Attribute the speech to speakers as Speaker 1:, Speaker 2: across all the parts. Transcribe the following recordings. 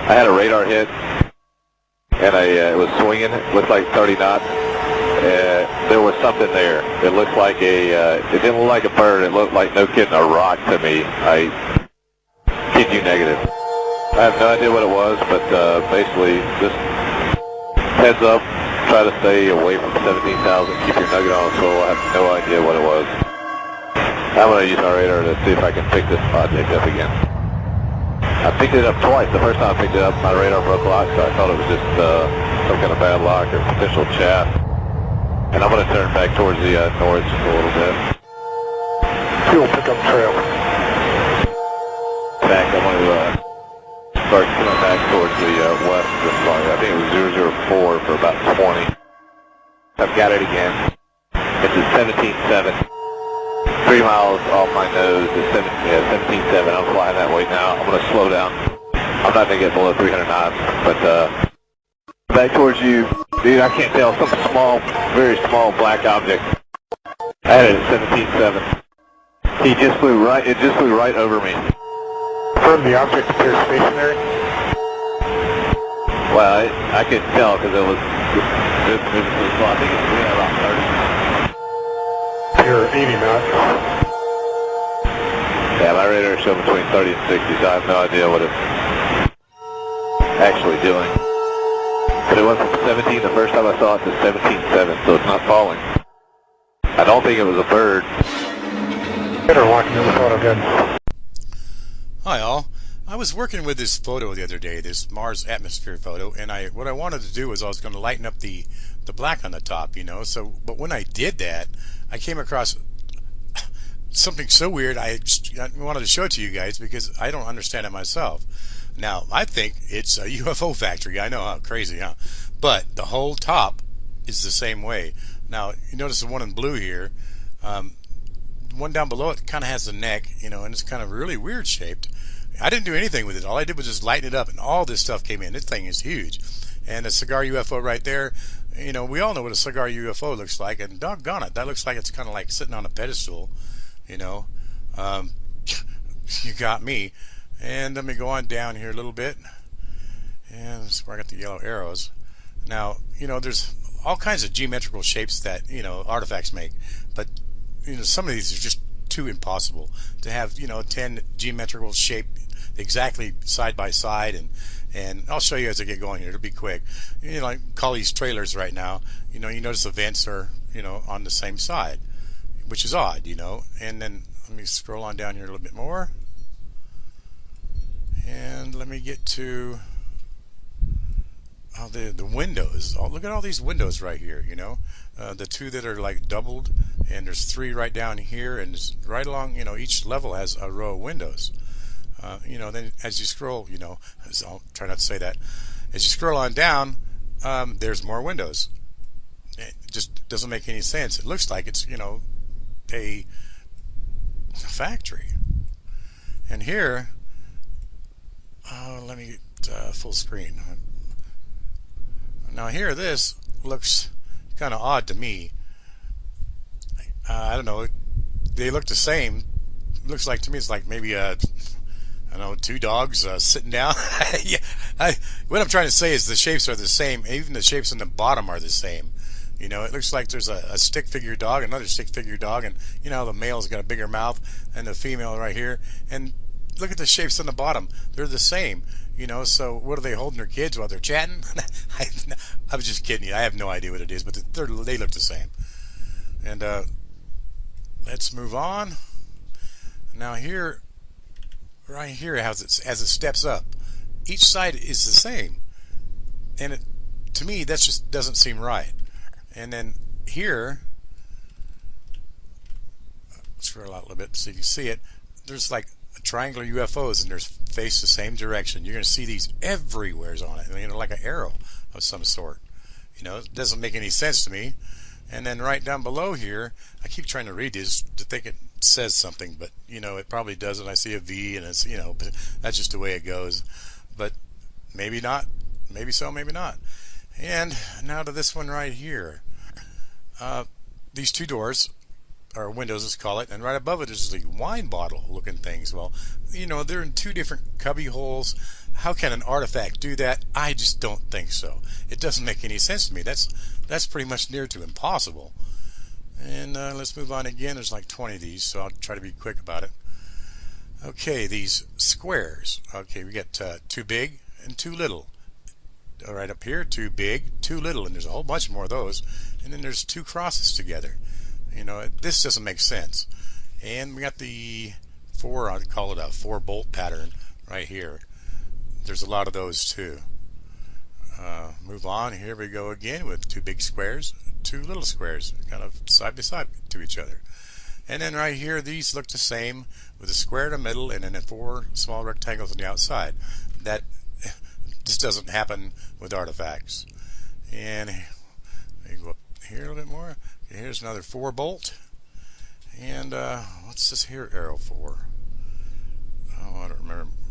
Speaker 1: I had a radar hit, and it was swinging. It looked like 30 knots. There was something there. It looked like it didn't look like a bird. It looked like, no kidding, a rock to me. I kid you negative. I have no idea what it was, but basically just heads up, try to stay away from 17,000, keep your nugget on the swivel. I have no idea what it was. I'm going to use my radar to see if I can pick this object up again. I picked it up twice. The first time I picked it up, my radar broke lock, so I thought it was just some kind of bad lock or potential chaff. And I'm going to turn back towards the north just a little bit.
Speaker 2: Fuel pickup trail.
Speaker 1: Back, I'm going to start coming back towards the west just like, I think it was 004 for about 20. I've got it again. It's at 17.7. 3 miles off my nose is 17.7. I'm flying that way now. I'm going to slow down. I'm not going to get below 300 knots, but back towards you. Dude, I can't tell. Some small, very small black object. I had it at 17.7. It just flew right over me.
Speaker 2: Confirm the object appears stationary?
Speaker 1: Well, I could tell because it was moving so slow. I think it's moving about 30.
Speaker 2: You're 80 knots.
Speaker 1: Yeah, my radar showed between 30 and 60, so I have no idea what it's actually doing. But it went from 17 the first time I saw it to 17.7, so it's not falling. I don't think it was a bird.
Speaker 2: Better locking in the photo good.
Speaker 3: Hi all. I was working with this photo the other day, this Mars atmosphere photo, and what I wanted to do was I was going to lighten up the black on the top, you know. So, but when I did that, I came across something so weird. I wanted to show it to you guys because I don't understand it myself. Now, I think it's a UFO factory. I know, how crazy, huh? But the whole top is the same way. Now, you notice the one in blue here. The one down below it kind of has a neck, you know, and it's kind of really weird shaped. I didn't do anything with it. All I did was just lighten it up, and all this stuff came in. This thing is huge. And the cigar UFO right there, you know, we all know what a cigar UFO looks like, and doggone it, that looks like it's kind of like sitting on a pedestal, you know. You got me. And let me go on down here a little bit. And that's where I got the yellow arrows. Now, you know, there's all kinds of geometrical shapes that, you know, artifacts make. But, you know, some of these are just too impossible to have, you know, 10 geometrical shape exactly side by side. And I'll show you as I get going here. It'll be quick. You know, I call these trailers right now. You know, you notice the vents are, you know, on the same side, which is odd, you know. And then let me scroll on down here a little bit more. And let me get to the windows. Oh, look at all these windows right here, you know. The two that are like doubled, and there's 3 right down here, and it's right along, you know, each level has a row of windows. You know, then as you scroll, you know, I'll try not to say that. As you scroll on down, there's more windows. It just doesn't make any sense. It looks like it's, you know, a factory. And here, let me get full screen. Now here, this looks kind of odd to me. I don't know. They look the same. Looks like to me it's like maybe I don't know, 2 dogs sitting down. Yeah, what I'm trying to say is the shapes are the same. Even the shapes on the bottom are the same. You know, it looks like there's a stick figure dog, another stick figure dog, and you know the male's got a bigger mouth than the female right here. And look at the shapes on the bottom. They're the same. You know, so what are they holding their kids while they're chatting? I was just kidding you. I have no idea what it is, but they look the same. And let's move on. Now here, right here, as it steps up, each side is the same, and to me that just doesn't seem right. And then here, scroll out a little bit so you can see it. There's like triangular UFOs, and they're face the same direction. You're going to see these everywhere on it, you know, like an arrow of some sort. You know, it doesn't make any sense to me. And then right down below here, I keep trying to read this to think it says something, but you know, it probably doesn't. I see a V, and it's, you know, but that's just the way it goes. But maybe not, maybe so, maybe not. And now to this one right here. These 2 doors, or windows, let's call it, and right above it is the wine bottle looking things. Well, you know, they're in 2 different cubby holes. How can an artifact do that? I just don't think so. It doesn't make any sense to me. That's pretty much near to impossible. And let's move on again. There's like 20 of these, so I'll try to be quick about it. Okay, these squares. Okay, we got too big and too little. All right, up here, too big, too little, and there's a whole bunch more of those. And then there's two crosses together. You know, this doesn't make sense. And we got the I'd call it a 4-bolt pattern right here. There's a lot of those too. Move on. Here we go again with two big squares, two little squares, kind of side by side to each other. And then right here, these look the same with a square in the middle and then 4 small rectangles on the outside. That just doesn't happen with artifacts. And we go up here a little bit more. Okay, here's another 4-bolt. And what's this here arrow for? Oh, I don't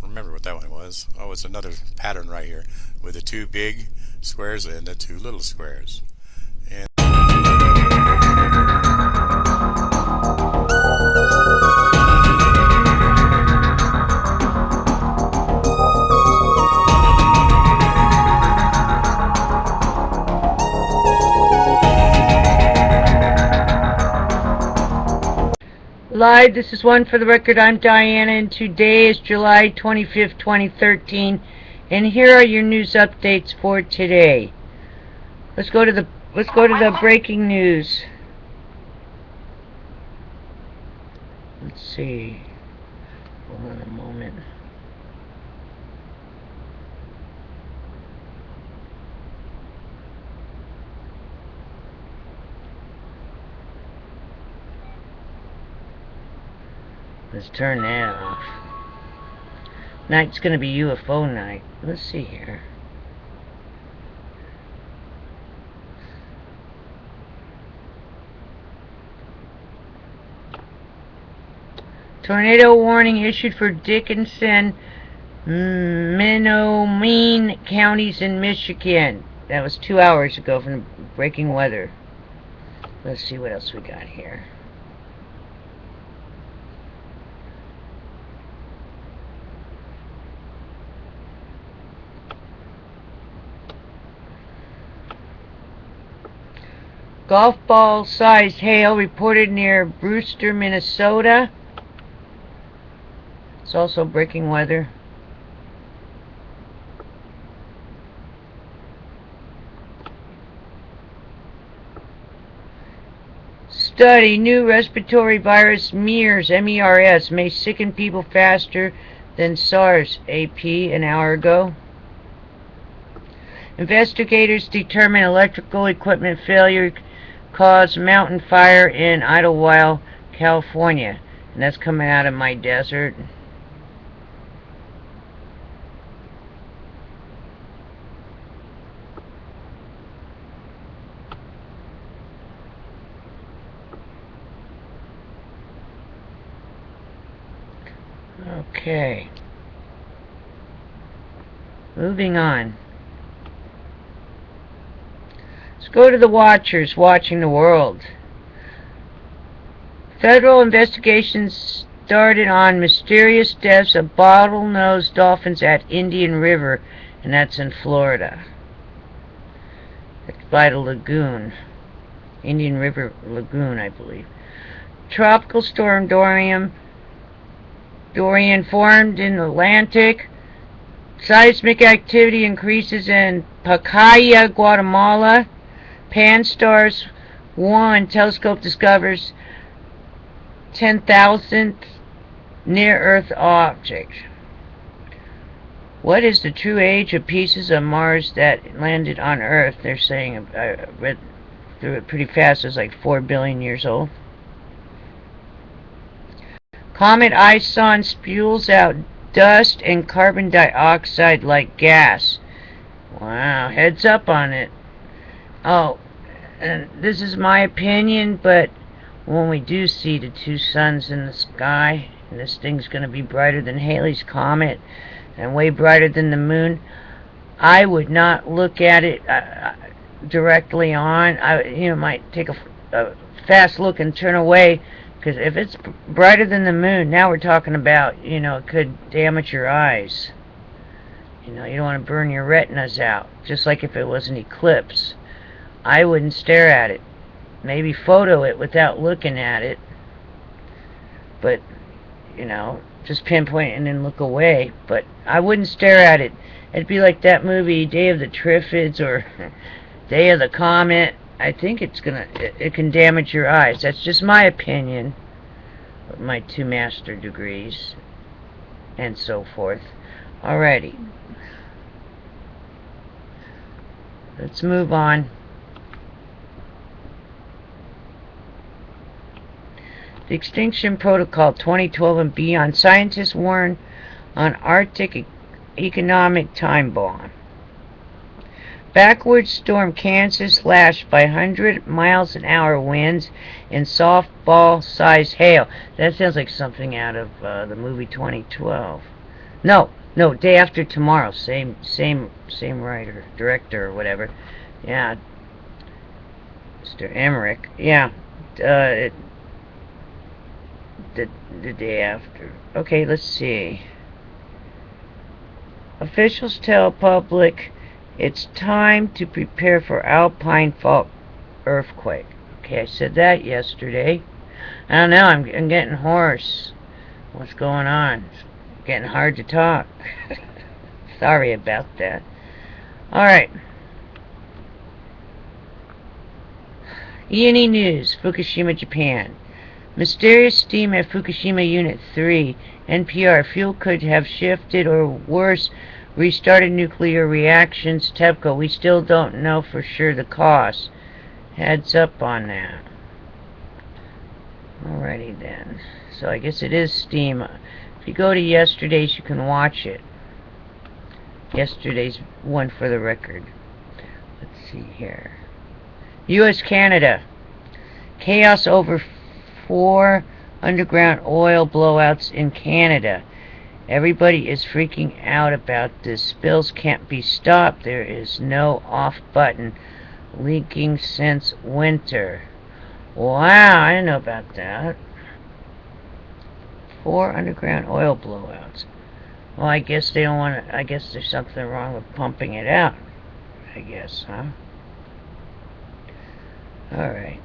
Speaker 3: remember what that one was. Oh, it's another pattern right here with the 2 big squares and the 2 little squares. And
Speaker 4: Live, this is One for the Record. I'm Diana, and today is July 25th, 2013, and here are your news updates for today. Let's go to the breaking news. Let's see. Hold on a moment. Let's turn that off. Night's gonna be UFO night. Let's see here. Tornado warning issued for Dickinson, Menominee counties in Michigan. That was 2 hours ago from breaking weather. Let's see what else we got here. Golf ball sized hail reported near Brewster, Minnesota. It's also breaking weather. Study: new respiratory virus MERS, MERS, may sicken people faster than SARS, AP, an hour ago. Investigators determine electrical equipment failure caused mountain fire in Idlewild, California. And that's coming out of my desert. Okay. Moving on. Let's go to the watchers watching the world. Federal investigations started on mysterious deaths of bottlenose dolphins at Indian River, and that's in Florida. It's by the lagoon. Indian River Lagoon, I believe. Tropical storm Dorian formed in the Atlantic. Seismic activity increases in Pacaya, Guatemala. Pan-STARRS 1 telescope discovers 10,000th near-Earth object. What is the true age of pieces of Mars that landed on Earth? They're saying, I read through it pretty fast, it's like 4 billion years old. Comet Ison spews out dust and carbon dioxide like gas. Wow, heads up on it. Oh, and this is my opinion, but when we do see the 2 suns in the sky, and this thing's going to be brighter than Halley's Comet and way brighter than the moon, I would not look at it directly on. I might take a fast look and turn away, because if it's brighter than the moon, now we're talking about, it could damage your eyes. You know, you don't want to burn your retinas out. Just like if it was an eclipse. I wouldn't stare at it. Maybe photo it without looking at it. But, you know, just pinpoint and then look away. But I wouldn't stare at it. It'd be like that movie, Day of the Triffids or Day of the Comet. I think it can damage your eyes. That's just my opinion. With my 2 master degrees. And so forth. Alrighty. Let's move on. The Extinction Protocol 2012 and beyond. Scientists warn on Arctic economic time bomb. Backward storm Kansas lashed by 100 miles an hour winds and softball-sized hail. That sounds like something out of the movie 2012. No, Day After Tomorrow. Same writer, director, or whatever. Yeah, Mr. Emmerich. Yeah, the day after. Okay, let's see. Officials tell public it's time to prepare for Alpine fault earthquake. Okay, I said that yesterday. I don't know, I'm getting hoarse. What's going on? It's getting hard to talk. Sorry about that. Alright. E&E News, Fukushima, Japan. Mysterious steam at Fukushima Unit 3. NPR, fuel could have shifted or worse, restarted nuclear reactions. TEPCO, we still don't know for sure the cause. Heads up on that. Alrighty then. So I guess it is steam. If you go to yesterday's, you can watch it. Yesterday's one for the record. Let's see here. U.S. Canada. Chaos over 4 underground oil blowouts in Canada. Everybody is freaking out about this. Spills can't be stopped. There is no off button. Leaking since winter. Wow, I didn't know about that. 4 underground oil blowouts. Well, I guess they don't want to. I guess there's something wrong with pumping it out. I guess, huh? Alright.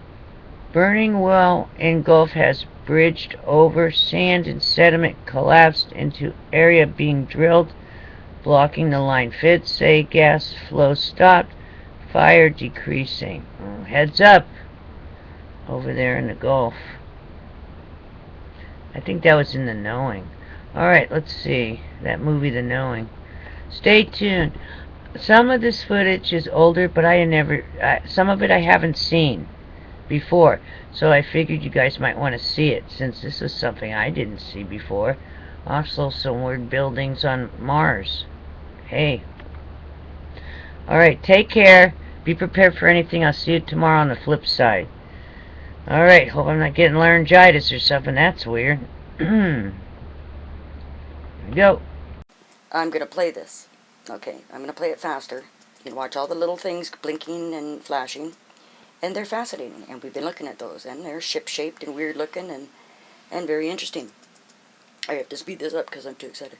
Speaker 4: Burning well in Gulf has bridged over. Sand and sediment collapsed into area being drilled, blocking the line. Feds say gas flow stopped. Fire decreasing. Oh, heads up over there in the Gulf. I think that was in The Knowing. Alright, let's see. That movie, The Knowing. Stay tuned. Some of this footage is older, but some of it I haven't seen before. So I figured you guys might want to see it, since this is something I didn't see before. Also, some weird buildings on Mars. Hey. Alright, take care. Be prepared for anything. I'll see you tomorrow on the flip side. Alright, hope I'm not getting laryngitis or something. That's weird. Here we go.
Speaker 5: I'm going to play this. Okay, I'm going to play it faster. You can watch all the little things blinking and flashing. And they're fascinating. And we've been looking at those. And they're ship-shaped and weird-looking and very interesting. I have to speed this up because I'm too excited.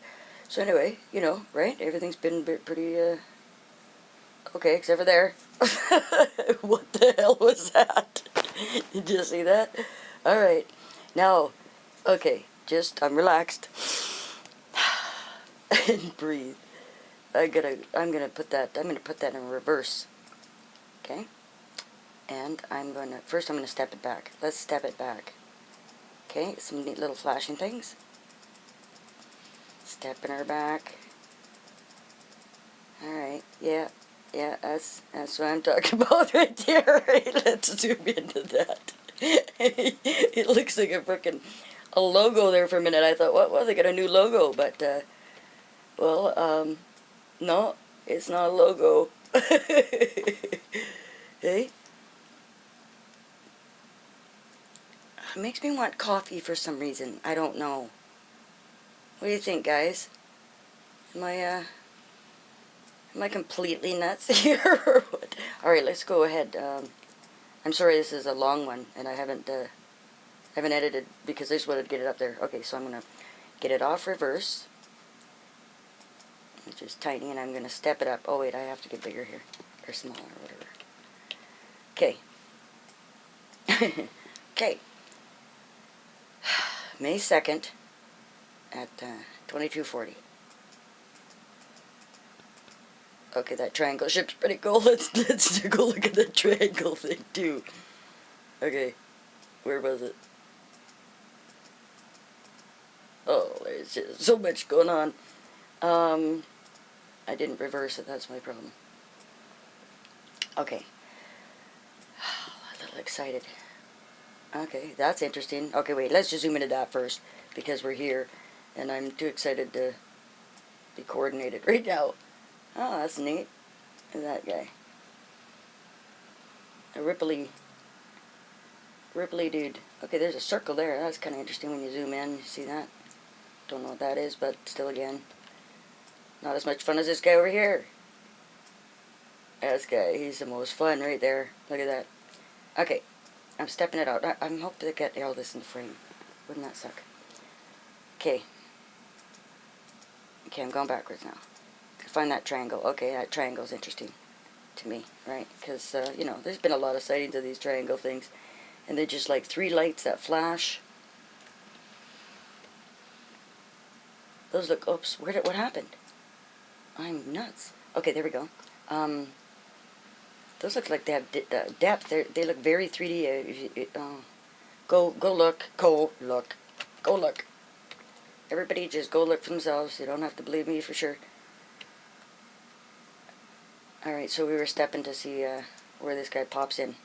Speaker 5: So anyway, you know, right? Everything's been pretty, okay, except for there. What the hell was that? Did you see that? Alright. Now, okay, I'm relaxed. And breathe. I'm gonna put that in reverse. Okay? And first I'm gonna step it back. Let's step it back. Okay, some neat little flashing things. Stepping her back. Alright, yeah, that's what I'm talking about right there. Right? Let's zoom into that. It looks like a logo there for a minute. I thought, what? Well, they got a new logo, but, well, no, it's not a logo. Hey? It makes me want coffee for some reason. I don't know. What do you think, guys? Am I completely nuts here or what? Alright, let's go ahead. I'm sorry this is a long one, and I haven't edited because I just wanted to get it up there. Okay, so I'm going to get it off reverse. which is tiny, and I'm going to step it up. Oh wait, I have to get bigger here, or smaller, or whatever. Okay. Okay. May 2nd at 2240. Okay, that triangle ship's pretty cool. Let's go look at that triangle thing too. Okay, where was it? Oh, there's just so much going on. I didn't reverse it, that's my problem. Okay. A little excited. Okay, that's interesting. Okay, wait, let's just zoom into that first, because we're here, and I'm too excited to be coordinated right now. Oh, that's neat. Look at that guy. A ripply dude. Okay, there's a circle there. That's kind of interesting when you zoom in. You see that? Don't know what that is, but still again, not as much fun as this guy over here. This guy, he's the most fun right there. Look at that. Okay, I'm stepping it out. I'm hoping to get all this in the frame. Wouldn't that suck? Okay. Okay, I'm going backwards now. Find that triangle. Okay, that triangle's interesting to me, right? Because, you know, there's been a lot of sightings of these triangle things, and they're just like 3 lights that flash. Those look, oops, what happened? I'm nuts. Okay, there we go. Those look like they have depth. They look very 3D. Go look. Everybody just go look for themselves. You don't have to believe me for sure. Alright, so we were stepping to see where this guy pops in.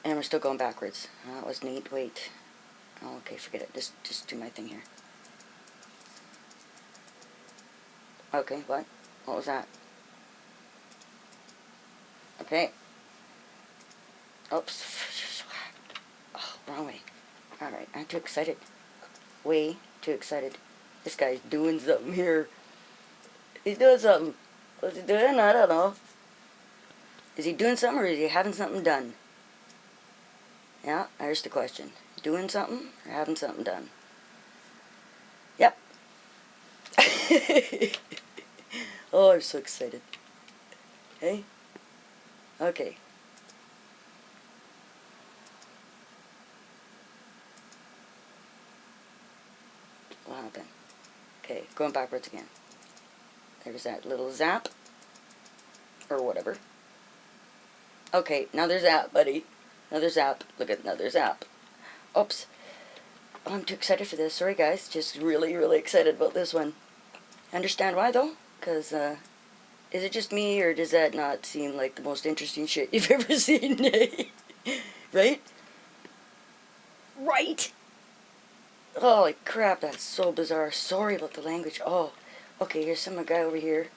Speaker 5: And we're still going backwards. That was neat. Wait. Oh, okay, forget it. Just do my thing here. Okay, what? What was that? Okay. Oops. Oh, wrong way. Alright, I'm too excited. Way too excited. This guy's doing something here. He's doing something. What's he doing? I don't know. Is he doing something or is he having something done? Yeah, there's the question. Doing something or having something done? Yep. Oh, I'm so excited. Hey? Okay. What happened? Okay, going backwards again. There's that little zap. Or whatever. Okay, another zap, buddy. Another zap. Look at another zap. Oops. Oh, I'm too excited for this. Sorry, guys. Just really, really excited about this one. Understand why, though? Because, is it just me, or does that not seem like the most interesting shit you've ever seen? Right? Right? Holy crap, that's so bizarre. Sorry about the language. Oh. Okay, here's some guy over here.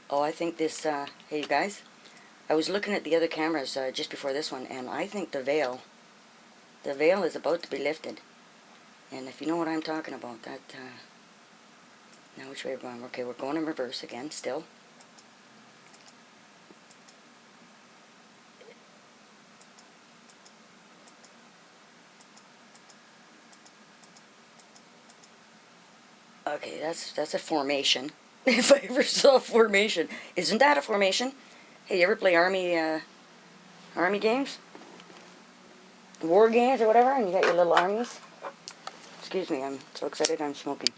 Speaker 5: Oh, I think this, hey you guys, I was looking at the other cameras just before this one, and I think the veil is about to be lifted. And if you know what I'm talking about, that, now which way we're going? Okay, we're going in reverse again, still. Okay, that's a formation. If I ever saw a formation. Isn't that a formation? Hey, you ever play army games? War games or whatever, and you got your little armies? Excuse me, I'm so excited I'm smoking.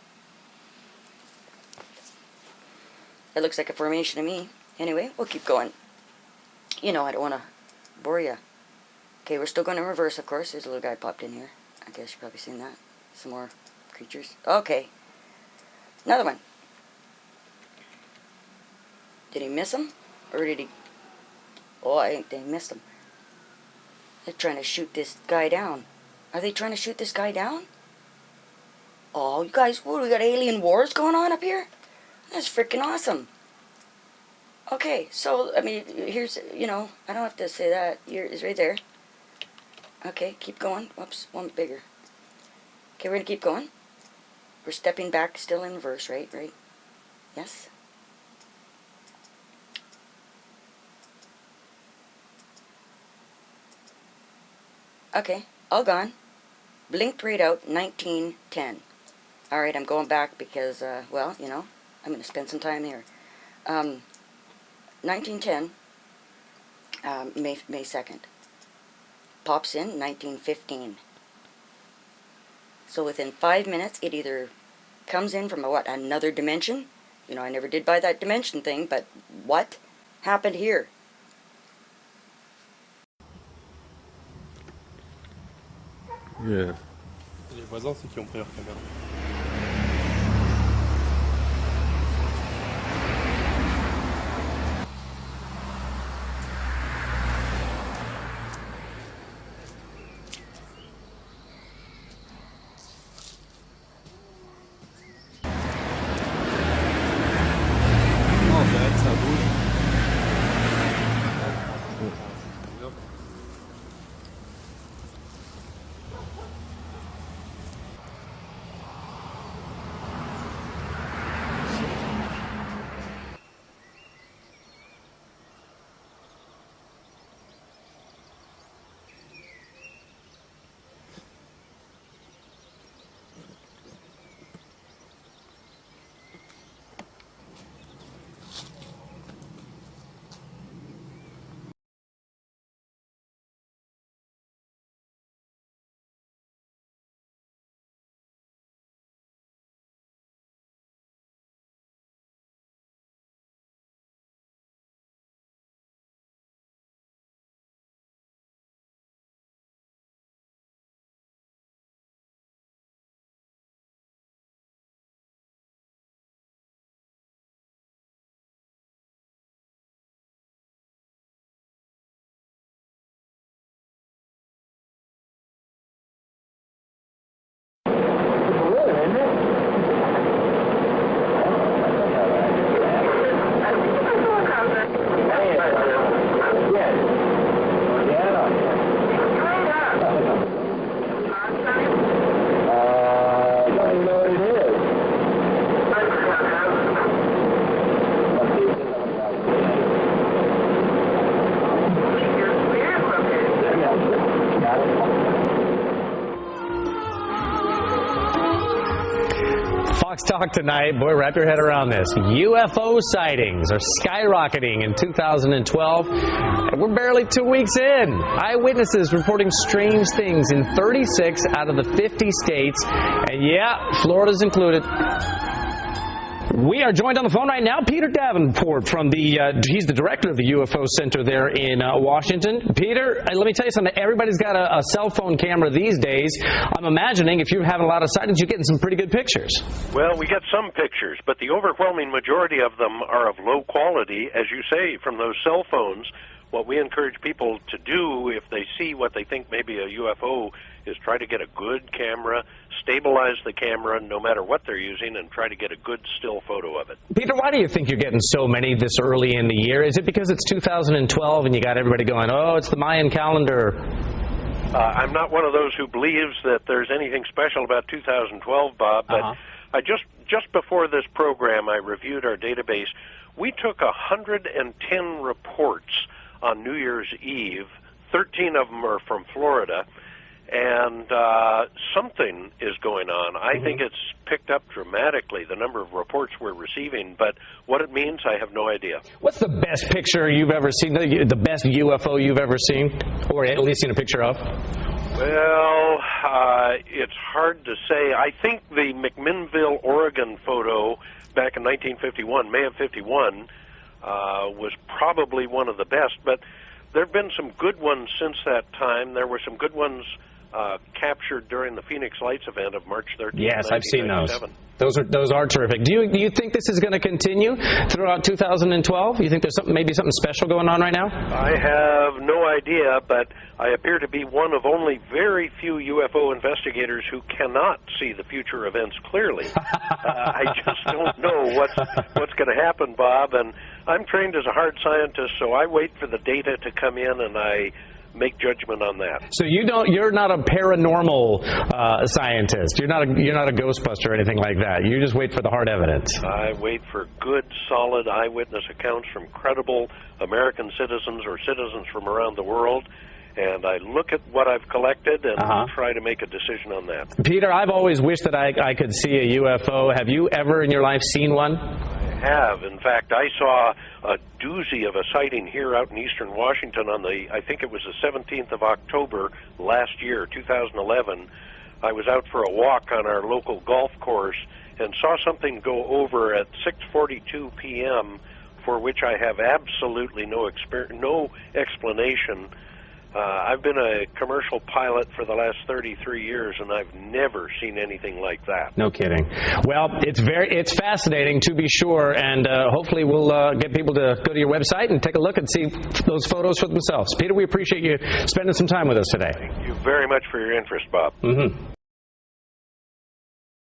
Speaker 5: It looks like a formation to me. Anyway, we'll keep going. You know, I don't want to bore you. Okay, we're still going in reverse, of course. There's a little guy popped in here. I guess you've probably seen that. Some more creatures. Okay. Another one. Did he miss him? Or did he... Oh, I think they missed him. They're trying to shoot this guy down. Are they trying to shoot this guy down? Oh, you guys, what, we got alien wars going on up here? That's freaking awesome. Okay, so, I mean, here's, you know, I don't have to say that. Here is right there. Okay, keep going. Whoops, one bigger. Okay, we're going to keep going. We're stepping back, still in reverse, right? Right? Yes? Okay, all gone. Blinked right out, 1910. All right, I'm going back because, well, you know, I'm going to spend some time here. 1910, May 2nd. Pops in 1915. So within 5 minutes, it either comes in from, what, another dimension? You know, I never did buy that dimension thing, but what happened here?
Speaker 6: Yeah.
Speaker 7: Les voisins, ceux qui ont pris leur caméra.
Speaker 6: Non, direct, ça bouge.
Speaker 8: Fox Talk tonight. Boy, wrap your head around this. UFO sightings are skyrocketing in 2012. And we're barely 2 weeks in. Eyewitnesses reporting strange things in 36 out of the 50 states. And yeah, Florida's included. We are joined on the phone right now, Peter Davenport from he's the director of the UFO Center there in Washington. Peter, let me tell you something. Everybody's got a cell phone camera these days. I'm imagining if you're having a lot of sightings, you're getting some pretty good pictures.
Speaker 9: Well, we get some pictures, but the overwhelming majority of them are of low quality, as you say, from those cell phones. What we encourage people to do if they see what they think may be a UFO is try to get a good camera, stabilize the camera no matter what they're using, and try to get a good still photo of it.
Speaker 8: Peter, why do you think you're getting so many this early in the year? Is it because it's 2012 and you got everybody going, oh, it's the Mayan calendar?
Speaker 9: I'm not one of those who believes that there's anything special about 2012, Bob, but I just before this program, I reviewed our database. We took 110 reports on New Year's Eve. 13 of them are from Florida, and something is going on. I think it's picked up dramatically, the number of reports we're receiving, but what it means, I have no idea.
Speaker 8: What's the best picture you've ever seen, the best UFO you've ever seen, or at least seen a picture of?
Speaker 9: Well, it's hard to say. I think the McMinnville, Oregon photo back in 1951, May of 51, was probably one of the best, but there have been some good ones since that time. There were some good ones captured during the Phoenix Lights event of March 13th.
Speaker 8: Yes, I've seen those. Those are terrific. Do you think this is going to continue throughout 2012? You think there's maybe something special going on right now?
Speaker 9: I have no idea, but I appear to be one of only very few UFO investigators who cannot see the future events clearly. I just don't know what's going to happen, Bob, and I'm trained as a hard scientist, so I wait for the data to come in and I make judgment on that.
Speaker 8: So you're not a paranormal scientist. You're not a ghostbuster or anything like that. You just wait for the hard evidence.
Speaker 9: I wait for good, solid eyewitness accounts from credible American citizens or citizens from around the world. and I look at what I've collected and try to make a decision on that.
Speaker 8: Peter, I've always wished that I could see a UFO. Have you ever in your life seen one?
Speaker 9: I have. In fact, I saw a doozy of a sighting here out in eastern Washington on I think it was the 17th of October last year, 2011. I was out for a walk on our local golf course and saw something go over at 6:42 p.m. for which I have absolutely no explanation. I've been a commercial pilot for the last 33 years, and I've never seen anything like that.
Speaker 8: No kidding. Well, it's fascinating to be sure, and hopefully we'll get people to go to your website and take a look and see those photos for themselves. Peter, we appreciate you spending some time with us today.
Speaker 9: Thank you very much for your interest, Bob.